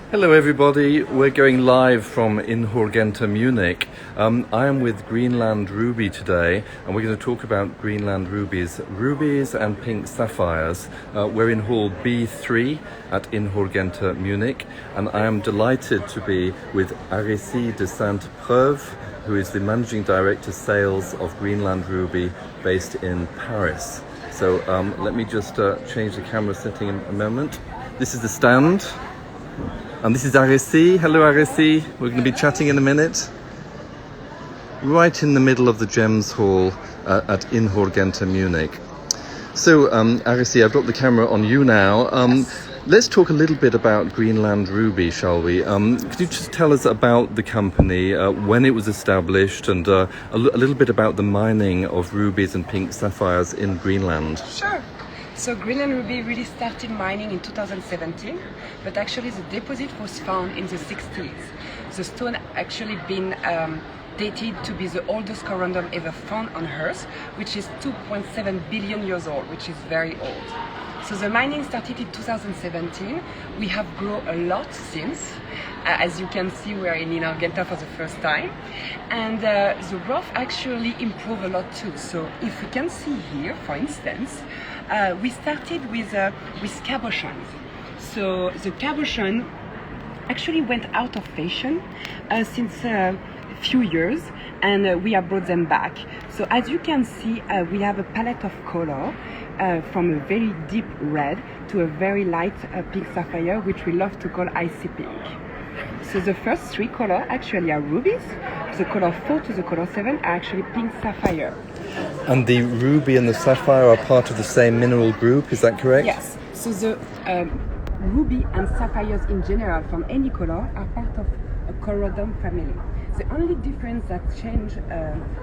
Hello everybody, we're going live from Inhorgenta Munich. I am with Greenland Ruby today and we're going to talk about Greenland rubies and pink sapphires. We're in hall B3 at Inhorgenta Munich and I am delighted to be with Aricie de Sainte Preuve, who is the Managing Director Sales of Greenland Ruby based in Paris. So let me just change the camera setting a moment. This is the stand. And this is Aricie. Hello Aricie. We're going to be chatting in a minute. Right in the middle of the Gems Hall at Inhorgenta Munich. So Aricie, I've got the camera on you now. Let's talk a little bit about Greenland Ruby, shall we? Could you just tell us about the company, when it was established, and a little bit about the mining of rubies and pink sapphires in Greenland? Sure. So Greenland Ruby really started mining in 2017, but actually the deposit was found in the 60s. The stone actually been dated to be the oldest corundum ever found on Earth, which is 2.7 billion years old, which is very old. So the mining started in 2017. We have grown a lot since. As you can see, we are in Inhorgenta for the first time. And the rough actually improved a lot too. So if we can see here, for instance, we started with cabochons. So the cabochon actually went out of fashion since a few years, and we have brought them back. So as you can see, we have a palette of color from a very deep red to a very light pink sapphire, which we love to call icy pink. So the first three colors actually are rubies. The color 4 to the color 7 are actually pink sapphire. And the ruby and the sapphire are part of the same mineral group, is that correct? Yes. So the ruby and sapphires in general from any color are part of a corundum family. The only difference that change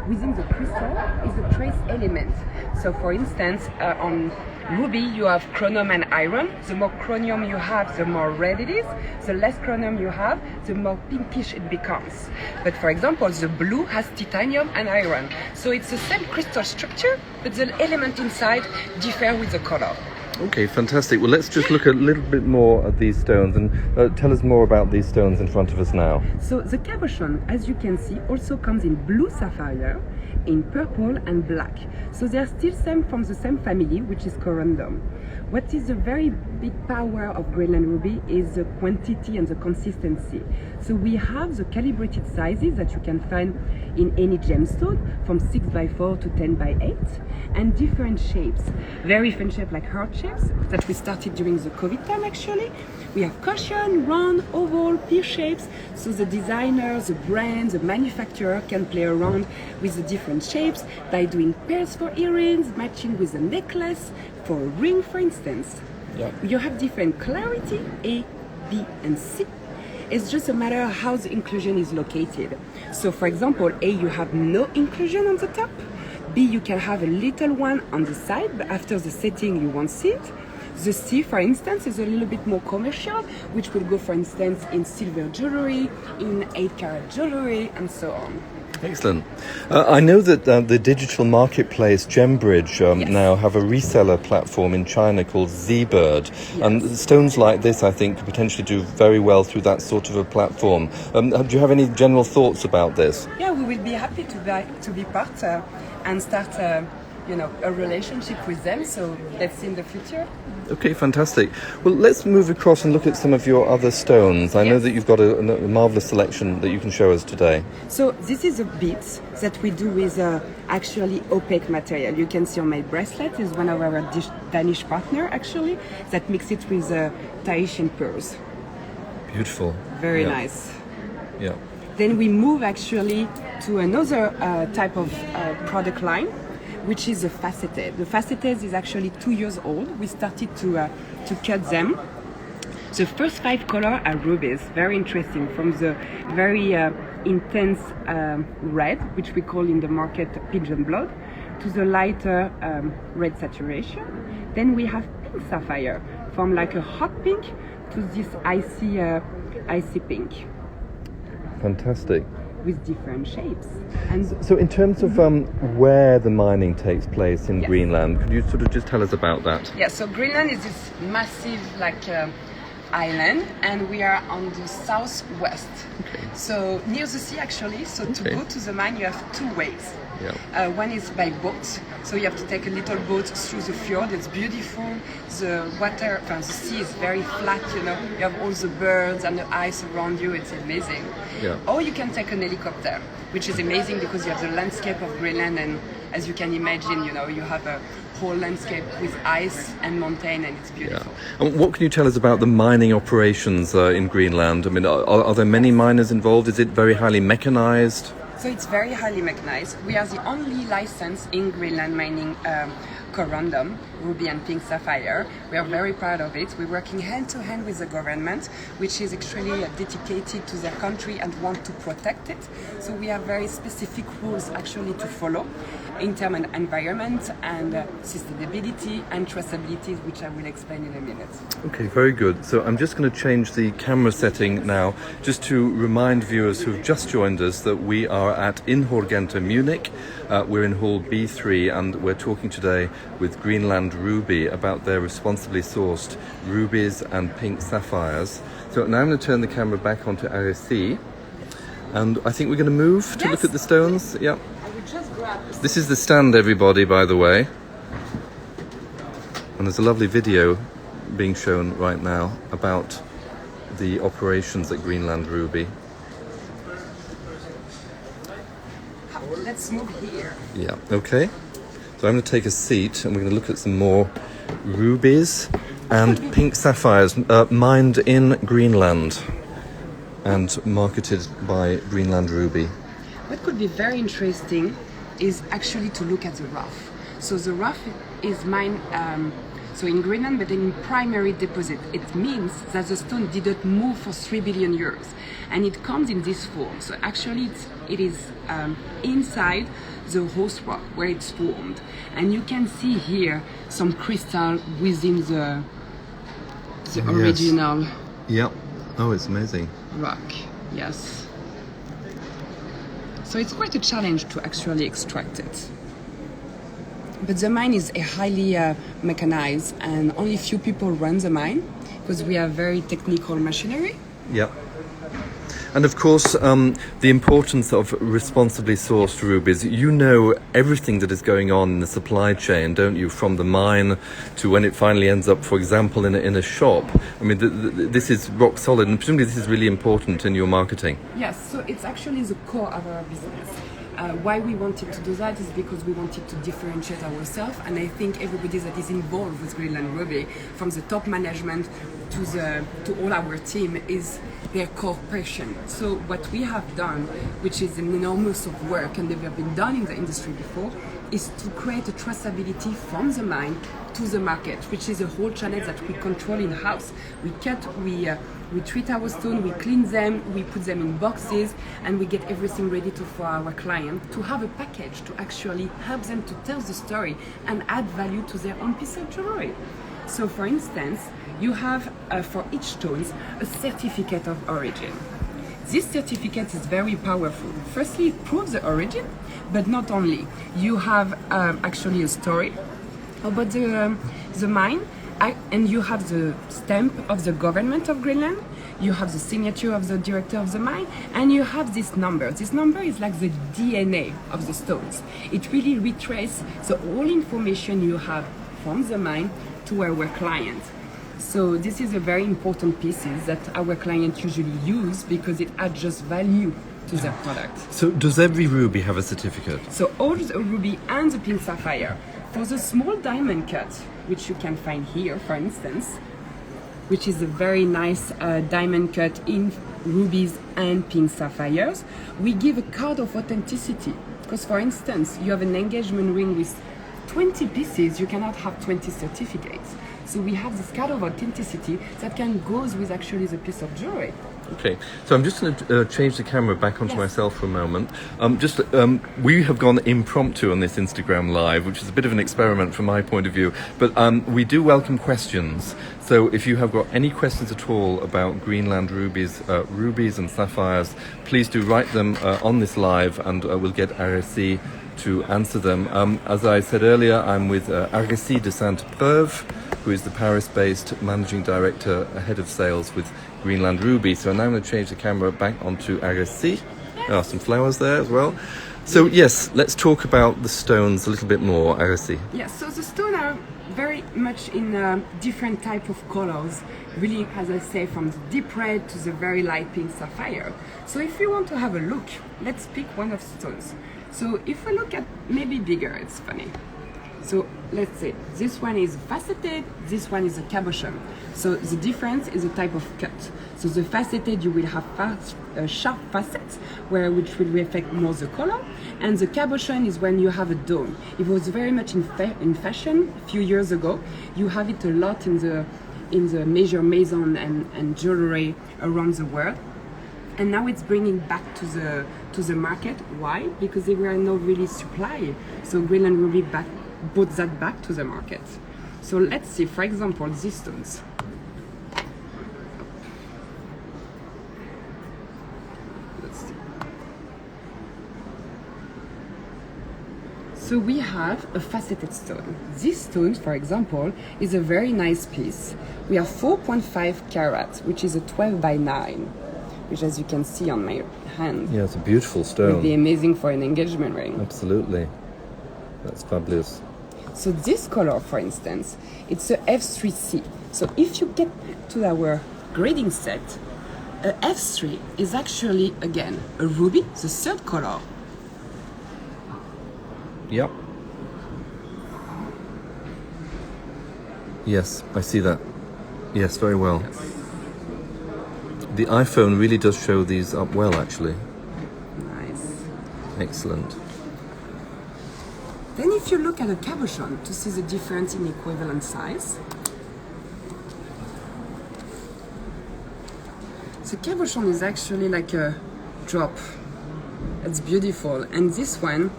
within the crystal is the trace element. So for instance, on ruby you have chromium and iron. The more chromium you have, the more red it is. The less chromium you have, the more pinkish it becomes. But for example, the blue has titanium and iron. So it's the same crystal structure, but the element inside differ with the color. Okay, fantastic. Well, let's just look a little bit more at these stones and tell us more about these stones in front of us now. So the cabochon, as you can see, also comes in blue sapphire, in purple and black. So they are still from the same family, which is corundum. What is the very big power of Greenland Ruby is the quantity and the consistency. So we have the calibrated sizes that you can find in any gemstone from 6x4 to 10x8 and different shapes. Very fun shapes like heart shapes that we started during the COVID time actually. We have cushion, round, oval, pear shapes. So the designer, the brand, the manufacturer can play around with the different shapes by doing pairs for earrings, matching with a necklace, for a ring for instance. Yeah. You have different clarity, A, B and C. It's just a matter of how the inclusion is located. So for example, A, you have no inclusion on the top. B, you can have a little one on the side, but after the setting you won't see it. The C, for instance, is a little bit more commercial, which will go, for instance, in silver jewelry, in 8-carat jewelry, and so on. Excellent. I know that the digital marketplace Gembridge Yes. now have a reseller platform in China called Z-Bird. Yes. And stones like this, I think, could potentially do very well through that sort of a platform. Do you have any general thoughts about this? Yeah, we will be happy to be part and start a relationship with them. So let's see in the future. Okay, fantastic. Well, let's move across and look at some of your other stones. I know that you've got a marvelous selection that you can show us today. So this is a beads that we do with actually opaque material. You can see on my bracelet is one of our Danish partner actually that mix it with Tahitian pearls. Beautiful. Very nice. Yeah. Then we move actually to another type of product line, which is the faceted. The faceted is actually 2 years old. We started to cut them. The first 5 colors are rubies, very interesting, from the very intense red, which we call in the market pigeon blood, to the lighter red saturation. Then we have pink sapphire, from like a hot pink to this icy pink. Fantastic. With different shapes. And so in terms of where the mining takes place in Yes. Greenland, could you sort of just tell us about that? yeah, so Greenland is this massive island, and we are on the southwest. Okay. So near the sea, actually. So to Okay. go to the mine, you have two ways. Yeah. One is by boat, so you have to take a little boat through the fjord. It's beautiful. The water, the sea is very flat. You know, you have all the birds and the ice around you. It's amazing. Yeah. Or you can take an helicopter, which is amazing because you have the landscape of Greenland, and as you can imagine, you know, you have a whole landscape with ice and mountain, and it's beautiful. Yeah. And what can you tell us about the mining operations in Greenland? I mean, are there many miners involved? Is it very highly mechanized? So it's very highly mechanized. We are the only license in Greenland mining corundum, ruby and pink sapphire. We are very proud of it. We're working hand to hand with the government, which is actually dedicated to their country and want to protect it. So we have very specific rules actually to follow in terms of environment and sustainability and traceability, which I will explain in a minute. Okay, very good. So I'm just going to change the camera setting now, just to remind viewers who've just joined us that we are at Inhorgenta Munich. We're in Hall B3, and we're talking today with Greenland Ruby about their responsibly sourced rubies and pink sapphires. So now I'm going to turn the camera back onto Aricie, and I think we're going to move to look at the stones. Yeah. I will just grab This is the stand, everybody, by the way. And there's a lovely video being shown right now about the operations at Greenland Ruby. Let's move here. Yeah, okay. So I'm going to take a seat and we're going to look at some more rubies and pink sapphires mined in Greenland and marketed by Greenland Ruby. What could be very interesting is actually to look at the rough. So the rough is mined so in Greenland, but in primary deposit. It means that the stone didn't move for 3 billion years, and it comes in this form. So actually it is inside the host rock where it's formed, and you can see here some crystal within the original Yep. Oh, it's amazing. rock. Yes. So it's quite a challenge to actually extract it. But the mine is a highly mechanized, and only few people run the mine because we have very technical machinery. Yep. And of course, the importance of responsibly sourced rubies. You know everything that is going on in the supply chain, don't you? From the mine to when it finally ends up, for example, in a shop. I mean, this is rock solid, and presumably this is really important in your marketing. Yes, so it's actually the core of our business. Why we wanted to do that is because we wanted to differentiate ourselves, and I think everybody that is involved with Greenland Ruby, from the top management to all our team, is their core passion. So what we have done, which is an enormous of work and never been done in the industry before, is to create a traceability from the mine to the market, which is a whole channel that we control in-house. We cut, we treat our stone, we clean them, we put them in boxes, and we get everything ready for our client to have a package to actually help them to tell the story and add value to their own piece of jewelry. So for instance, you have for each stone a certificate of origin. This certificate is very powerful. Firstly, it proves the origin, but not only. You have actually a story about the mine, and you have the stamp of the government of Greenland, you have the signature of the director of the mine, and you have this number. This number is like the DNA of the stones. It really retraces the whole information you have from the mine to our client. So this is a very important piece that our clients usually use because it adds just value to their product. So does every ruby have a certificate? So all the ruby and the pink sapphire. For the small diamond cut, which you can find here, for instance, which is a very nice diamond cut in rubies and pink sapphires, we give a card of authenticity. Because for instance, you have an engagement ring with 20 pieces, you cannot have 20 certificates. So we have this card of authenticity that goes with actually the piece of jewelry. Okay, so I'm just going to change the camera back onto Yes. myself for a moment. We have gone impromptu on this Instagram Live, which is a bit of an experiment from my point of view, but we do welcome questions. So if you have got any questions at all about Greenland rubies and sapphires, please do write them on this live, and we'll get Aricie to answer them. As I said earlier, I'm with Aricie de Sainte Preuve, who is the Paris-based Managing Director, Head of Sales with Greenland Ruby. So now I'm going to change the camera back onto Aricie. There are some flowers there as well. So yes, let's talk about the stones a little bit more, Aricie. Yes, so the stones are very much in different type of colors, really, as I say, from the deep red to the very light pink sapphire. So if you want to have a look, let's pick one of the stones. So if we look at maybe bigger, it's funny. So let's say this one is faceted, this one is a cabochon. So the difference is a type of cut. So the faceted, you will have sharp facets, which will reflect more the color, and the cabochon is when you have a dome. It was very much in fashion a few years ago. You have it a lot in the major maison and jewelry around the world. And now it's bringing back to the market. Why? Because they were not really supply. So Greenland Ruby brought that back to the market. So let's see, for example, these stones. Let's see. So we have a faceted stone. This stone, for example, is a very nice piece. We have 4.5 carats, which is a 12 by 9, which, as you can see on my hand, Yeah, it's a beautiful stone. would be amazing for an engagement ring. Absolutely. That's fabulous. So this color, for instance, it's a F3C. So if you get back to our grading set, a F3 is actually, again, a ruby, the third color. Yep. Yes, I see that. Yes, very well. The iPhone really does show these up well, actually. Nice. Excellent. Then if you look at a cabochon to see the difference in equivalent size, the cabochon is actually like a drop. It's beautiful. And this one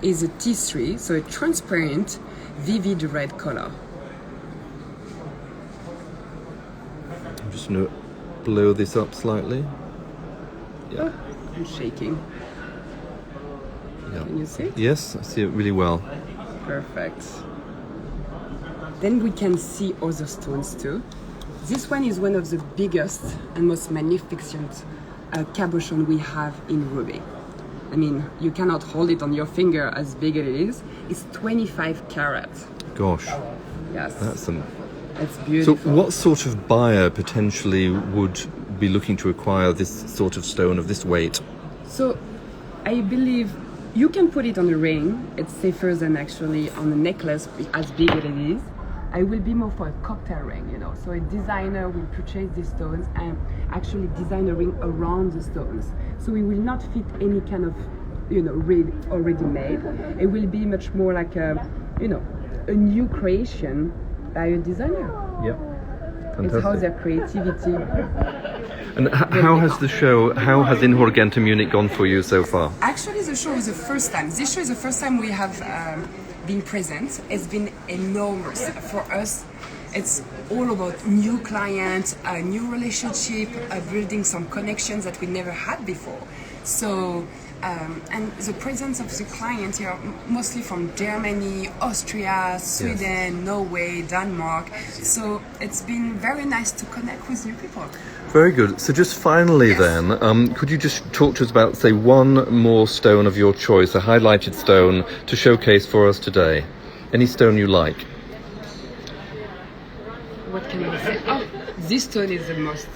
is a T3, so a transparent, vivid red color. I'm just going to blow this up slightly. Yeah. Oh, I'm shaking. Yeah. Can you see it? Yes, I see it really well. Perfect. Then we can see other stones too. This one is one of the biggest and most magnificent cabochon we have in ruby. I mean, you cannot hold it on your finger as big as it is. It's 25 carats. Gosh, Yes, that's some. it's So, beautiful. what sort of buyer potentially would be looking to acquire this sort of stone of this weight? So, I believe you can put it on a ring. It's safer than actually on a necklace as big as it is. I will be more for a cocktail ring, you know. So a designer will purchase these stones and actually design a ring around the stones. So it will not fit any kind of, you know, ring already made. It will be much more like a, you know, a new creation by a designer. Yep. It's how their creativity. And how has Inhorgenta Munich gone for you so far? Actually, the show is the first time. This show is the first time we have been present. It's been enormous for us. It's all about new clients, a new relationship, building some connections that we never had before. So, and the presence of the clients here are mostly from Germany, Austria, Sweden, Norway, Denmark. So it's been very nice to connect with new people. Very good. So just finally then, could you just talk to us about, say, one more stone of your choice, a highlighted stone to showcase for us today? Any stone you like? What can I say? Oh, this stone is the most.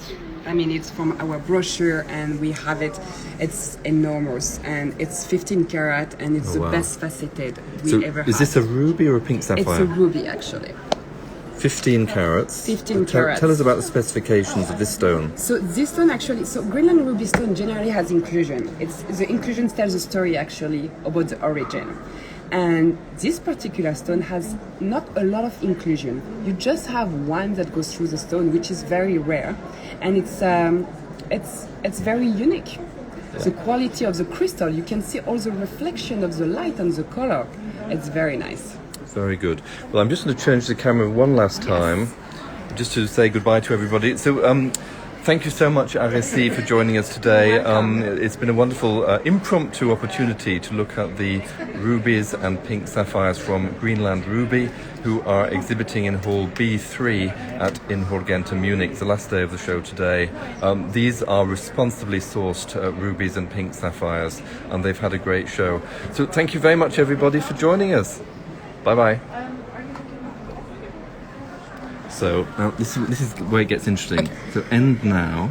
I mean, it's from our brochure and we have it. It's enormous and it's 15 karat and it's the best faceted we ever had. Is this a ruby or a pink sapphire? It's a ruby actually. 15 carats. 15 carats. Tell us about the specifications of this stone. So this stone actually, so Greenland Ruby stone generally has inclusion. The inclusion tells a story actually about the origin. And this particular stone has not a lot of inclusion. You just have one that goes through the stone, which is very rare, and it's very unique. Yeah. The quality of the crystal, you can see all the reflection of the light and the color. It's very nice. Very good. Well, I'm just going to change the camera one last time, just to say goodbye to everybody. So, thank you so much, Aricie, for joining us today. It's been a wonderful impromptu opportunity to look at the rubies and pink sapphires from Greenland Ruby, who are exhibiting in Hall B3 at Inhorgenta Munich. It's the last day of the show today. These are responsibly sourced rubies and pink sapphires, and they've had a great show. So thank you very much, everybody, for joining us. Bye-bye. So now this is where it gets interesting. So end now.